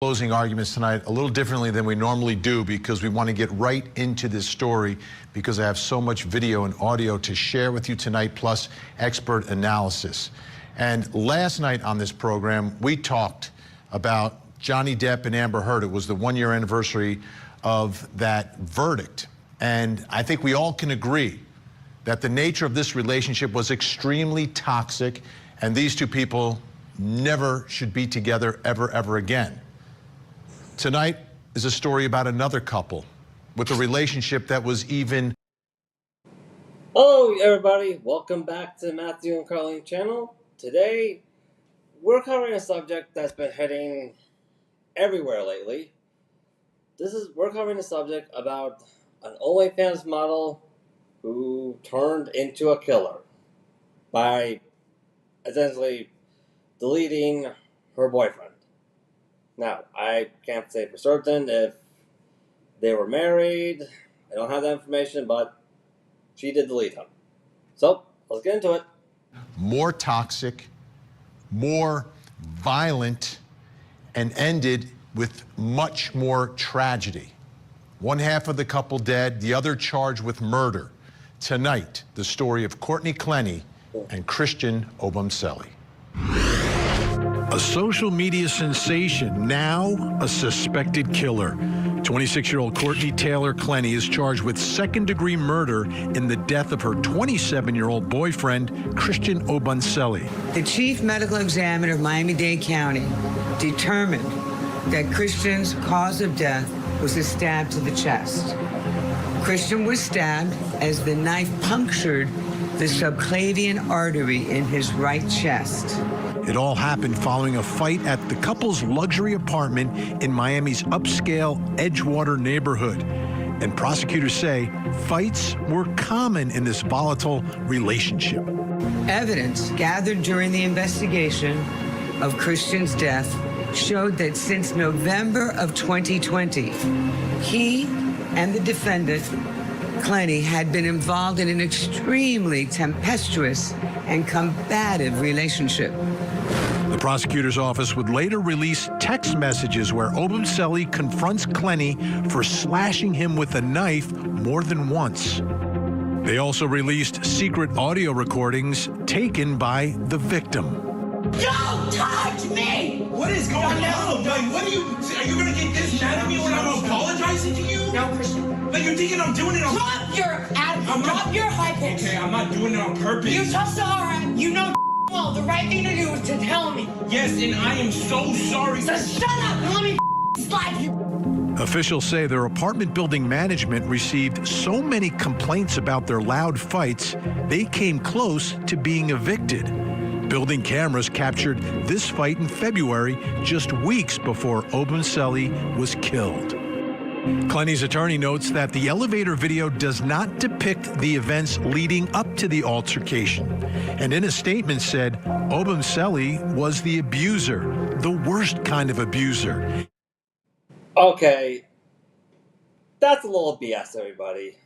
Closing arguments tonight a little differently than we normally do because we want to get right into this story because I have so much video and audio to share with you tonight, plus expert analysis. And last night on this program, we talked about Johnny Depp and Amber Heard. It was the one-year anniversary of that verdict. And I think we all can agree that the nature of this relationship was extremely toxic, and these two people never should be together ever again. Tonight is a story about another couple with a relationship that was even... Hello everybody, welcome back to the Matthew and Carlene channel. Today, we're covering a subject that's been hitting everywhere lately. We're covering a subject about an OnlyFans model who turned into a killer by essentially deleting her boyfriend. Now, I can't say for certain if they were married. I don't have that information, but she did delete him. So, let's get into it. More toxic, more violent, and ended with much more tragedy. One half of the couple dead, the other charged with murder. Tonight, the story of Courtney Clenny and Christian Obumseli. A social media sensation, now a suspected killer. 26-year-old Courtney Taylor Clenny is charged with second-degree murder in the death of her 27-year-old boyfriend, Christian Obumseli. The chief medical examiner of Miami-Dade County determined that Christian's cause of death was a stab to the chest. Christian was stabbed as the knife punctured the subclavian artery in his right chest. It all happened following a fight at the couple's luxury apartment in Miami's upscale Edgewater neighborhood. And prosecutors say fights were common in this volatile relationship. Evidence gathered during the investigation of Christian's death showed that since November of 2020, he and the defendant, Clenny, had been involved in an extremely tempestuous and combative relationship. The prosecutor's office would later release text messages where Obumseli confronts Clenny for slashing him with a knife more than once. They also released secret audio recordings taken by the victim. Don't touch me! What is going on? Like, what are you gonna get this mad at me when I'm apologizing to you? No, Christian. Like, you're thinking I'm doing it on Drop your attitude. Drop your high pitch. Okay, I'm not doing it on purpose. You're so sorry. You know well the right thing to do is to tell me. Yes, and I am so sorry. So shut up and let me slap you. Officials say their apartment building management received so many complaints about their loud fights, they came close to being evicted. Building cameras captured this fight in February, just weeks before Obumseli was killed. Clenny's attorney notes that the elevator video does not depict the events leading up to the altercation, and in a statement said Obumseli was the abuser, the worst kind of abuser. Okay, that's a little BS, everybody.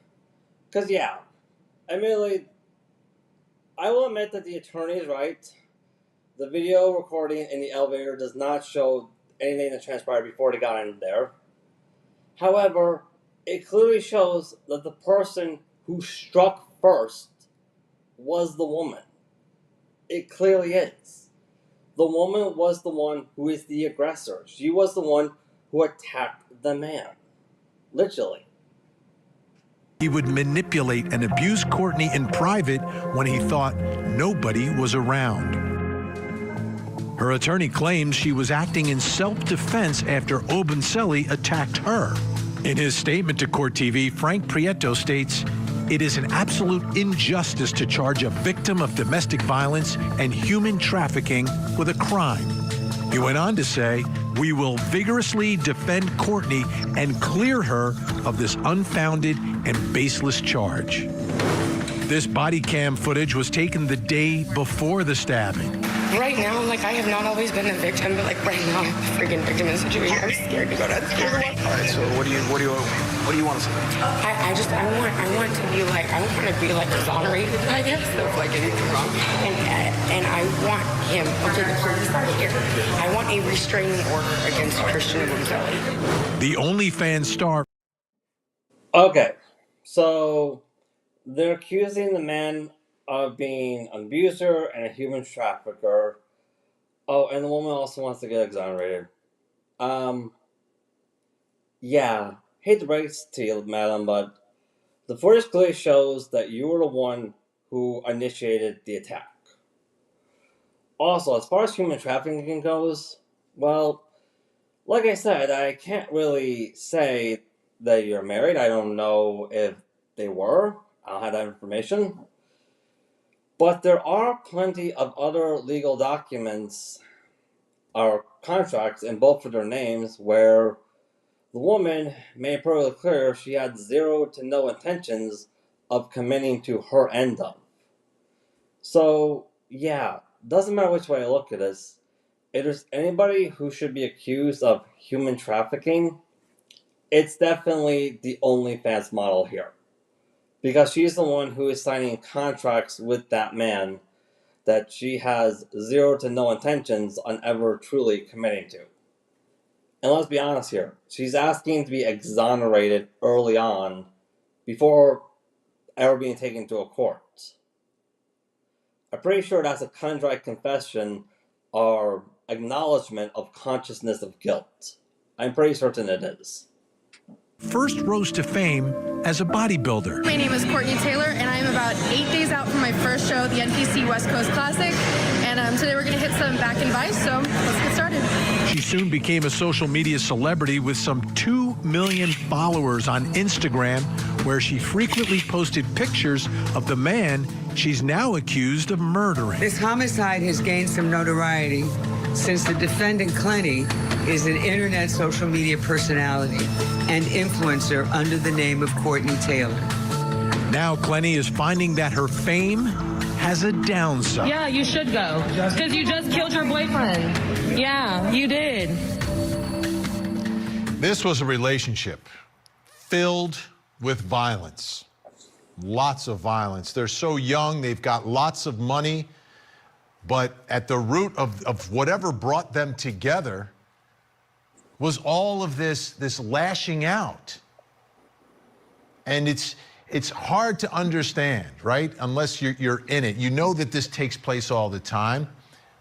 Because, yeah, admittedly, I will admit that the attorney is right. The video recording in the elevator does not show anything that transpired before they got in there. However, it clearly shows that the person who struck first was the woman. It clearly is. The woman was the one who is the aggressor. She was the one who attacked the man. Literally. He would manipulate and abuse Courtney in private when he thought nobody was around. Her attorney claims she was acting in self-defense after Obumseli attacked her. In his statement to Court TV, Frank Prieto states, "It is an absolute injustice to charge a victim of domestic violence and human trafficking with a crime." He went on to say, "We will vigorously defend Courtney and clear her of this unfounded and baseless charge." This body cam footage was taken the day before the stabbing. right now, like, I have not always been a victim, but, like, right now, I'm a freaking victim in the situation. I'm scared to go downstairs. All right, so what do you want to say? I want to be like, I want to be like exonerated, I guess, of like anything wrong. And I want him, okay, the police are here. I want a restraining order against Christian Gonzalez. The OnlyFans star. Okay, so they're accusing the man of being an abuser and a human trafficker. Oh, and the woman also wants to get exonerated. Yeah, hate to break this to you, madam, but the footage clearly shows that you were the one who initiated the attack. Also, as far as human trafficking goes, well, like I said, I can't really say that you're married. I don't know if they were. I don't have that information. But there are plenty of other legal documents or contracts in both of their names where the woman made perfectly clear she had zero to no intentions of committing to her end of. So, yeah, doesn't matter which way I look at this. If there's anybody who should be accused of human trafficking, it's definitely the OnlyFans model here. Because she's the one who is signing contracts with that man that she has zero to no intentions on ever truly committing to. And let's be honest here, she's asking to be exonerated early on before ever being taken to a court. I'm pretty sure that's a contrite confession or acknowledgement of consciousness of guilt. I'm pretty certain it is. First rose to fame as a bodybuilder. My name is Courtney Taylor, and I'm about 8 days out from my first show, the NPC West Coast Classic. And today we're going to hit some back and vice, so let's get started. She soon became a social media celebrity with some 2 million followers on Instagram, where she frequently posted pictures of the man she's now accused of murdering. This homicide has gained some notoriety since the defendant, Clenny, is an internet social media personality and influencer under the name of Courtney Taylor. Now Clenny is finding that her fame has a downside. Yeah, you should go. Because you just killed your boyfriend. Yeah, you did. This was a relationship filled with violence. Lots of violence. They're so young, they've got lots of money, but at the root of whatever brought them together was all of this lashing out. And it's hard to understand, right? Unless you're in it. You know that this takes place all the time,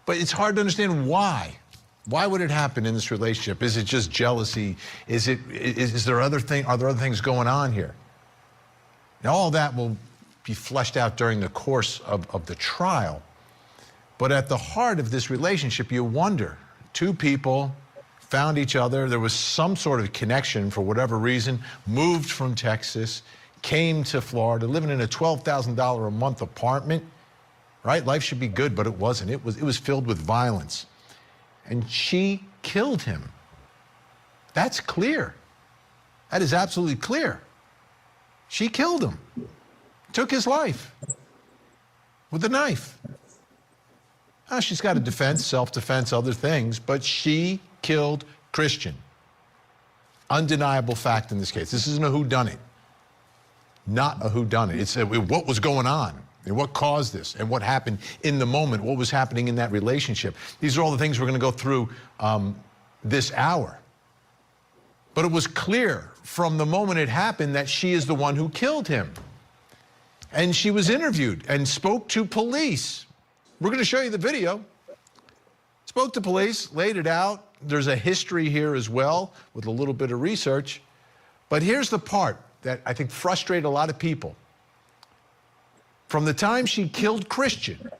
but it's hard to understand why. Why would it happen in this relationship? Is it just jealousy? Is there other thing? Are there other things going on here? Now, all that will be fleshed out during the course of the trial. But at the heart of this relationship, you wonder, two people found each other, there was some sort of connection for whatever reason, moved from Texas, came to Florida, living in a $12,000 a month apartment, right? Life should be good, but it wasn't. It was filled with violence. And she killed him. That's clear. That is absolutely clear. She killed him, took his life with a knife. Now, she's got a defense, self-defense, other things, but she killed Christian. Undeniable fact in this case. This isn't a whodunit. Not a whodunit. It's what was going on and what caused this and what happened in the moment, what was happening in that relationship. These are all the things we're going to go through this hour. But it was clear from the moment it happened that she is the one who killed him. And she was interviewed and spoke to police. We're going to show you the video. Spoke to police, laid it out. There's a history here as well with a little bit of research. But here's the part that I think frustrated a lot of people. From the time she killed Christian,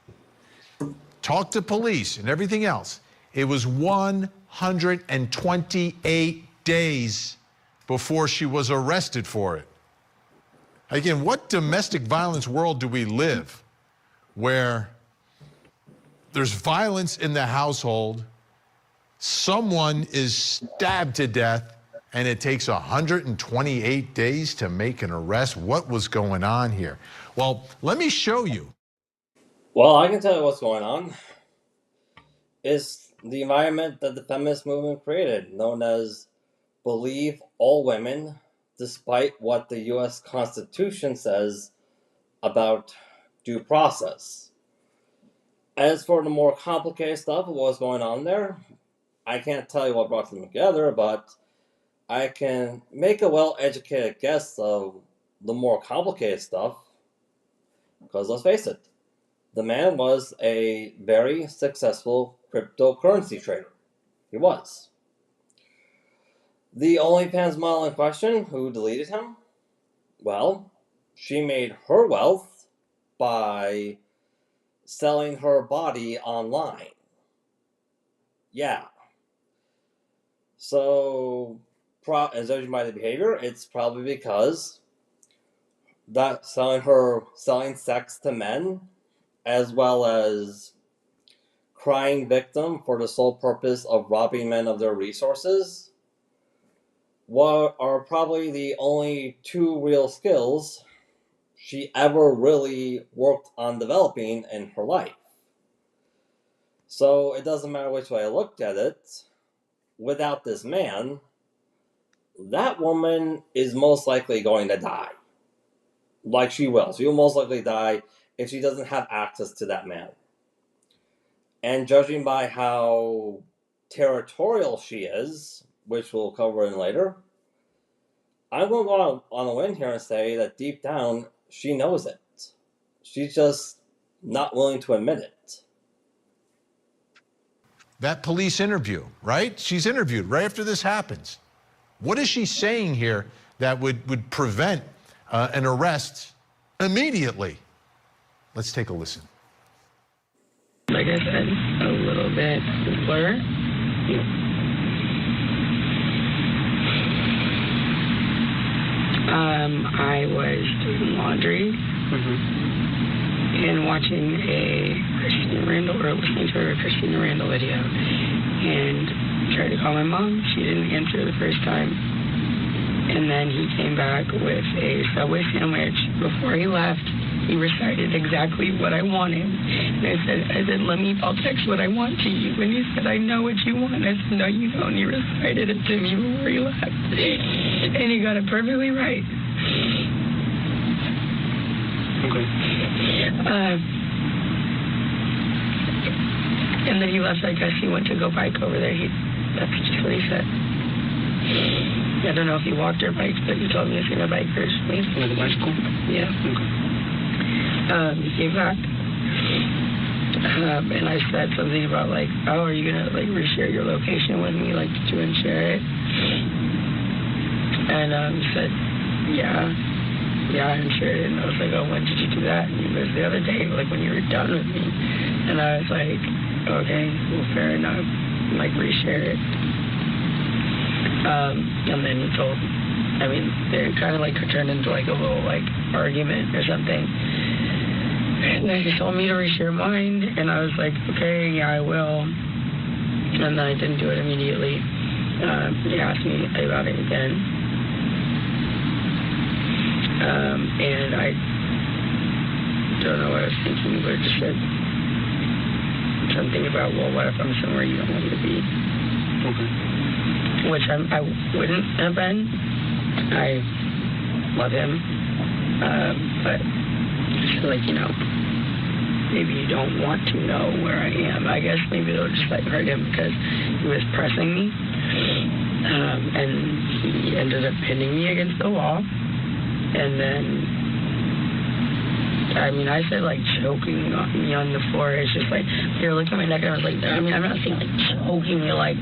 talked to police and everything else, it was 128 days before she was arrested for it. Again, what domestic violence world do we live where there's violence in the household, someone is stabbed to death, and it takes 128 days to make an arrest? What was going on here? Well, let me show you. Well, I can tell you what's going on. is the environment that the feminist movement created, known as believe all women, despite what the U.S. Constitution says about due process. As for the more complicated stuff of what's going on there, I can't tell you what brought them together, but I can make a well-educated guess of the more complicated stuff, because let's face it, the man was a very successful cryptocurrency trader. He was. The OnlyFans model in question, who deleted him, well, she made her wealth by selling her body online. Yeah. So, as judging by the behavior, it's probably because that selling sex to men, as well as crying victim for the sole purpose of robbing men of their resources, are probably the only two real skills she ever really worked on developing in her life. So it doesn't matter which way I looked at it, without this man, that woman is most likely going to die. Like she will. She will most likely die if she doesn't have access to that man. And judging by how territorial she is, which we'll cover in later, I'm going to go on a limb here and say that deep down, she knows it. She's just not willing to admit it. That police interview, right? She's interviewed right after this happens. What is she saying here that would prevent an arrest immediately? Let's take a listen. Like I said, a little bit blur. I was doing laundry and watching a Christina Randall, or listening to a Christina Randall video, and tried to call my mom. She didn't answer the first time. And then he came back with a Subway sandwich. Before he left, he recited exactly what I wanted. And I said, I'll text what I want to you. And he said, I know what you want. I said, no, you don't. And he recited it to me before he left. And he got it perfectly right. Okay. And then he left. I guess he went to go bike over there. That's just what he said. I don't know if he walked or biked, but he told me to see the bikers. Like a bicycle? Yeah. Okay. He came back, and I said something about like, oh, are you gonna like reshare your location with me, like to share it? And he said, yeah, I shared it. And I was like, oh, when did you do that? And he goes, the other day, like when you were done with me. And I was like, okay, well, fair enough. Like reshare it. And then he told, they kind of like turned into like a little like argument or something. And then he told me to reshare mine, and I was like, okay, yeah, I will. And then I didn't do it immediately. He asked me about it again. And I don't know what I was thinking, but it just said something about, well, what if I'm somewhere you don't want me to be? Okay. Which I wouldn't have been. I love him. But just like, maybe you don't want to know where I am. I guess maybe it'll just like hurt him because he was pressing me. And he ended up hitting me against the wall. And then, I said like choking me on the floor. It's just like, here, look at my neck. And I was like, I'm not saying like choking me like,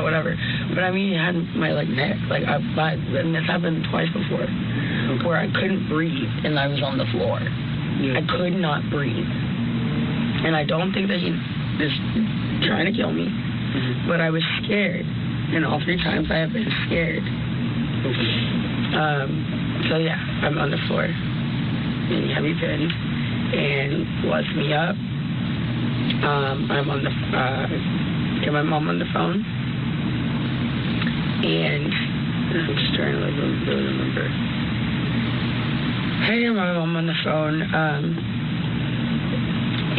whatever. But he had my like neck, like and this happened twice before, where I couldn't breathe and I was on the floor. Yeah. I could not breathe, and I don't think that he was trying to kill me, but I was scared, and all 3 times I have been scared. So yeah, I'm on the floor, and he had me pinned and lets me up. I'm on the get my mom on the phone. And I'm just trying to like really remember. Hey, my mom on the phone.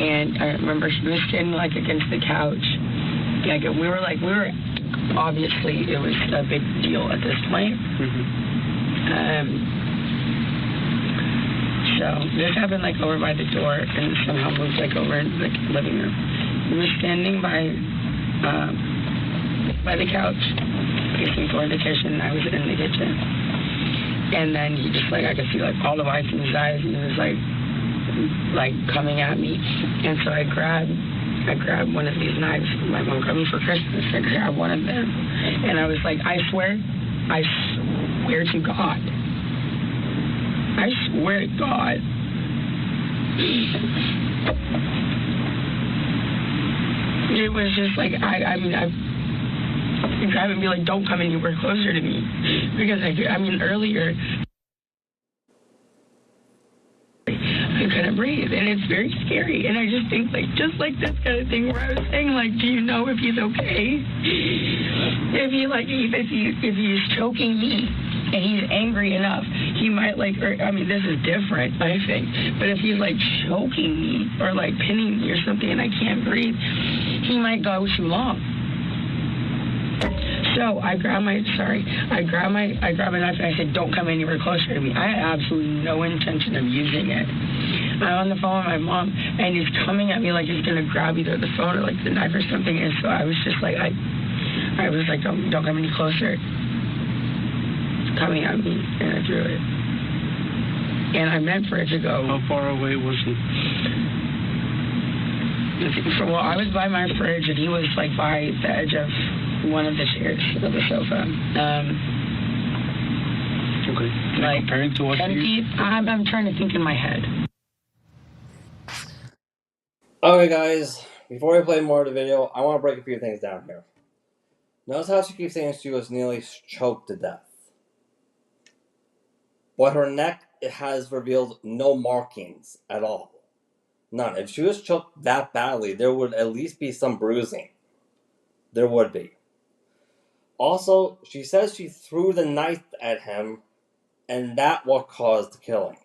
And I remember she was standing like against the couch. Like we were obviously it was a big deal at this point. So this happened like over by the door and somehow moved like over into the living room. He was standing by the couch, facing toward the kitchen, and I was in the kitchen. And then he just I could see all the whites in his eyes, and he was like coming at me. And so I grabbed one of these knives. My mom got me for Christmas. I grabbed one of them, and I was like, I swear to God. I swear to God. It was just I grab and be like, don't come anywhere closer to me. Because earlier, I couldn't breathe, and it's very scary. And I just think just like this kind of thing where I was saying do you know if he's okay? If he's choking me and he's angry enough, he might this is different, I think. But if he's choking me or pinning me or something and I can't breathe, he might go too long. So I grabbed my knife and I said, don't come anywhere closer to me. I had absolutely no intention of using it. I'm on the phone with my mom, and he's coming at me like he's going to grab either the phone or the knife or something. And so I was just I was like, don't come any closer. Coming at me, and I threw it. And I meant for it to go. How far away was he? Well, I was by my fridge, and he was by the edge of one of the chairs of the sofa. Okay. Comparing to what 10 feet. I'm trying to think in my head. Okay, guys, before we play more of the video, I want to break a few things down here. Notice how she keeps saying she was nearly choked to death. But her neck, it has revealed no markings at all. None. If she was choked that badly, there would at least be some bruising. There would be. Also, she says she threw the knife at him, and that what caused the killing.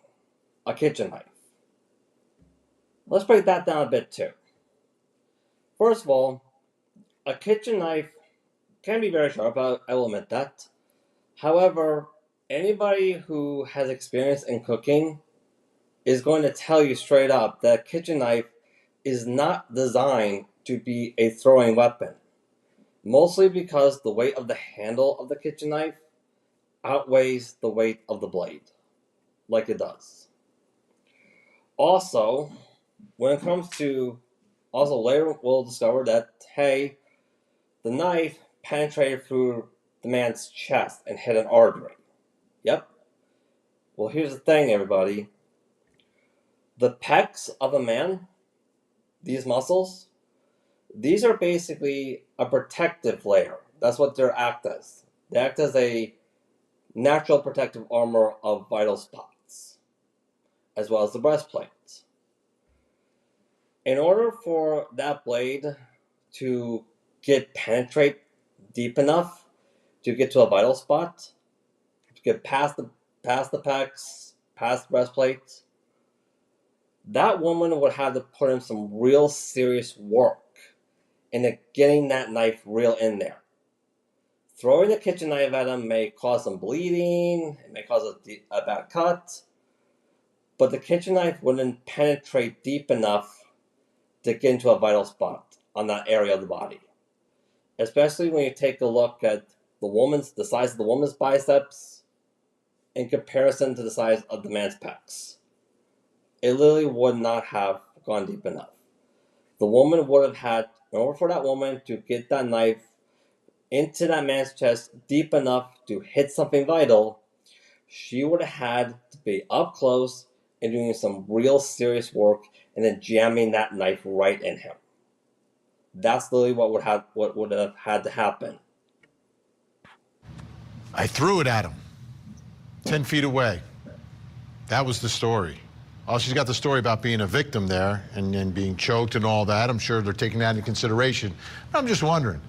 A kitchen knife. Let's break that down a bit too. First of all, a kitchen knife can be very sharp, I will admit that. However, anybody who has experience in cooking is going to tell you straight up that a kitchen knife is not designed to be a throwing weapon. Mostly because the weight of the handle of the kitchen knife outweighs the weight of the blade. Like it does. Also, when it comes to... later we'll discover that, hey, the knife penetrated through the man's chest and hit an artery. Yep. Well, here's the thing, everybody. The pecs of a man, these muscles, these are basically a protective layer. That's what they act as. They act as a natural protective armor of vital spots, as well as the breastplate. In order for that blade to penetrate deep enough to get to a vital spot, to get past the pecs, past the breastplate, that woman would have to put in some real serious work into getting that knife real in there. Throwing the kitchen knife at him may cause some bleeding, it may cause a bad cut, but the kitchen knife wouldn't penetrate deep enough to get into a vital spot on that area of the body. Especially when you take a look at the size of the woman's biceps in comparison to the size of the man's pecs. It literally would not have gone deep enough. The woman would have had, in order for that woman to get that knife into that man's chest deep enough to hit something vital, she would have had to be up close and doing some real serious work and then jamming that knife right in him. That's literally what would have had to happen. I threw it at him, 10 feet away. That was the story. Oh, she's got the story about being a victim there and being choked and all that. I'm sure they're taking that into consideration. I'm just wondering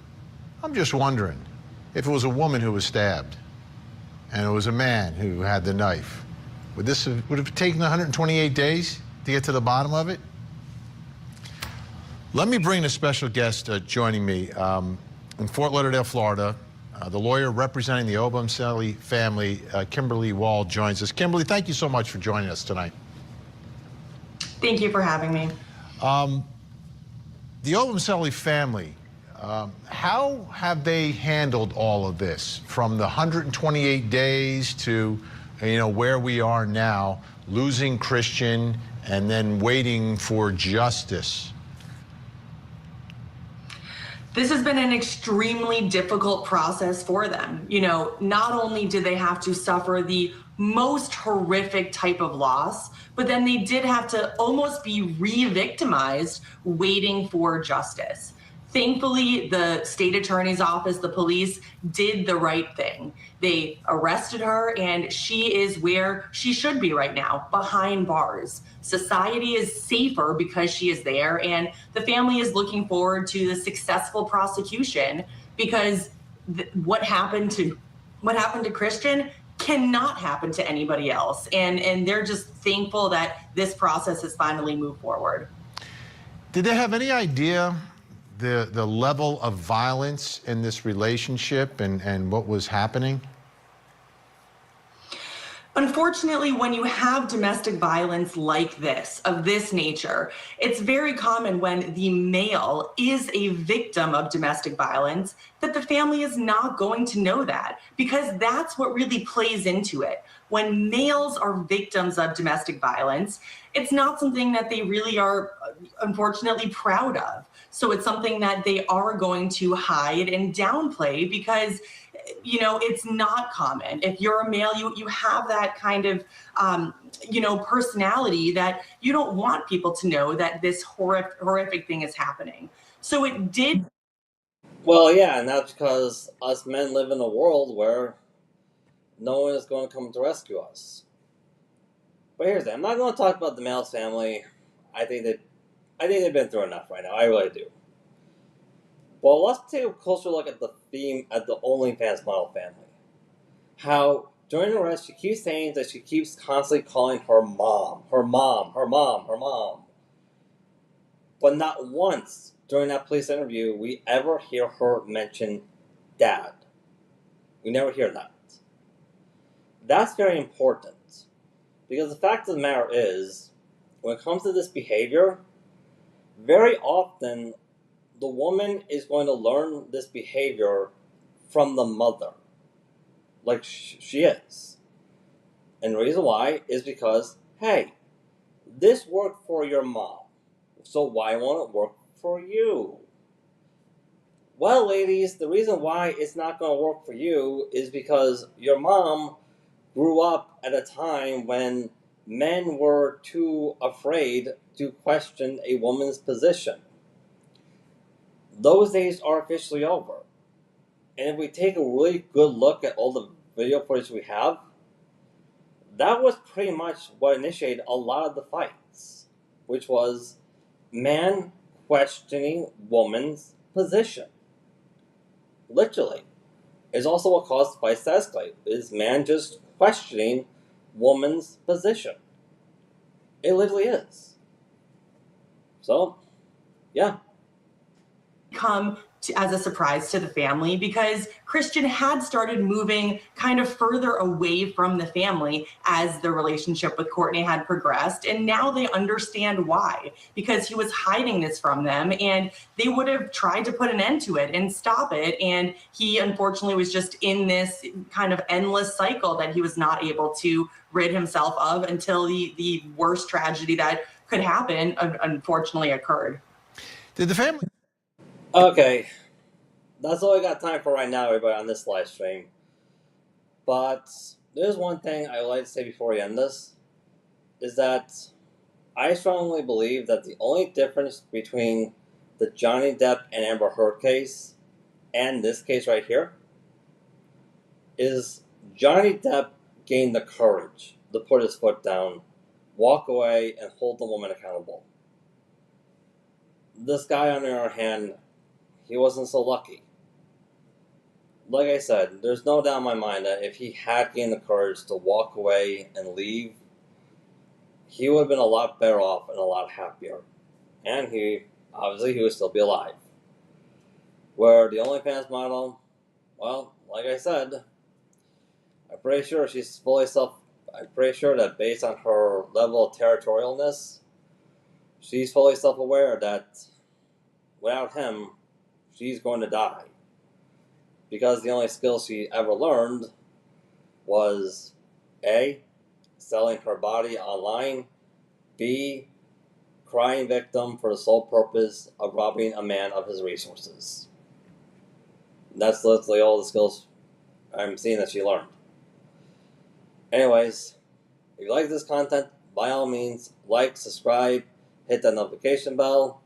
if it was a woman who was stabbed and it was a man who had the knife, would it have taken 128 days to get to the bottom of it? Let me bring a special guest joining me in Fort Lauderdale, Florida. The lawyer representing the Obumseli family, Kimberly Wall, joins us. Kimberly, thank you so much for joining us tonight. Thank you for having me. The Obumseli family, how have they handled all of this, from the 128 days to where we are now, losing Christian and then waiting for justice? This has been an extremely difficult process for them. Not only did they have to suffer the most horrific type of loss, but then they did have to almost be re-victimized waiting for justice. Thankfully, the state attorney's office, the police, did the right thing. They arrested her, and she is where she should be right now, behind bars. Society is safer because she is there, and the family is looking forward to the successful prosecution, because what happened to Christian cannot happen to anybody else. And they're just thankful that this process has finally moved forward. Did they have any idea the level of violence in this relationship and what was happening? Unfortunately, when you have domestic violence like this, of this nature, it's very common when the male is a victim of domestic violence that the family is not going to know that, because that's what really plays into it. When males are victims of domestic violence, it's not something that they really are, unfortunately, proud of. So it's something that they are going to hide and downplay, because it's not common. If you're a male, you have that kind of, personality that you don't want people to know that this horrific thing is happening. So it did. Well, yeah, and that's because us men live in a world where no one is going to come to rescue us. But here's the thing. I'm not going to talk about the Males family. I think they've been through enough right now. I really do. Well, let's take a closer look at the theme at the OnlyFans model family. How during the arrest she keeps saying that she keeps constantly calling her mom, her mom, her mom, her mom. But not once during that police interview we ever hear her mention dad. We never hear that. That's very important, because the fact of the matter is, when it comes to this behavior, very often the woman is going to learn this behavior from the mother, like she is. And the reason why is because, hey, this worked for your mom, so why won't it work for you? Well, ladies, the reason why it's not going to work for you is because your mom grew up at a time when men were too afraid to question a woman's position. Those days are officially over. And if we take a really good look at all the video footage we have, that was pretty much what initiated a lot of the fights, which was man questioning woman's position. Literally. It's also what caused fights to escalate, is man just questioning woman's position. It literally is. So, yeah. Come as a surprise to the family, because Christian had started moving kind of further away from the family as the relationship with Courtney had progressed. And now they understand why, because he was hiding this from them, and they would have tried to put an end to it and stop it. And he unfortunately was just in this kind of endless cycle that he was not able to rid himself of until the worst tragedy that could happen unfortunately occurred. Did the family... Okay, that's all I got time for right now, everybody, on this live stream. But there's one thing I would like to say before we end this, is that I strongly believe that the only difference between the Johnny Depp and Amber Heard case and this case right here is Johnny Depp gained the courage to put his foot down, walk away, and hold the woman accountable. This guy, on the other hand, he wasn't so lucky. Like I said, there's no doubt in my mind that if he had gained the courage to walk away and leave, he would have been a lot better off and a lot happier. And he obviously he would still be alive. Where the OnlyFans model, well, like I said, I'm pretty sure I'm pretty sure that based on her level of territorialness, she's fully self-aware that without him, she's going to die. Because the only skill she ever learned was A, selling her body online, B, crying victim for the sole purpose of robbing a man of his resources. That's literally all the skills I'm seeing that she learned. Anyways, if you like this content, by all means, like, subscribe, hit that notification bell.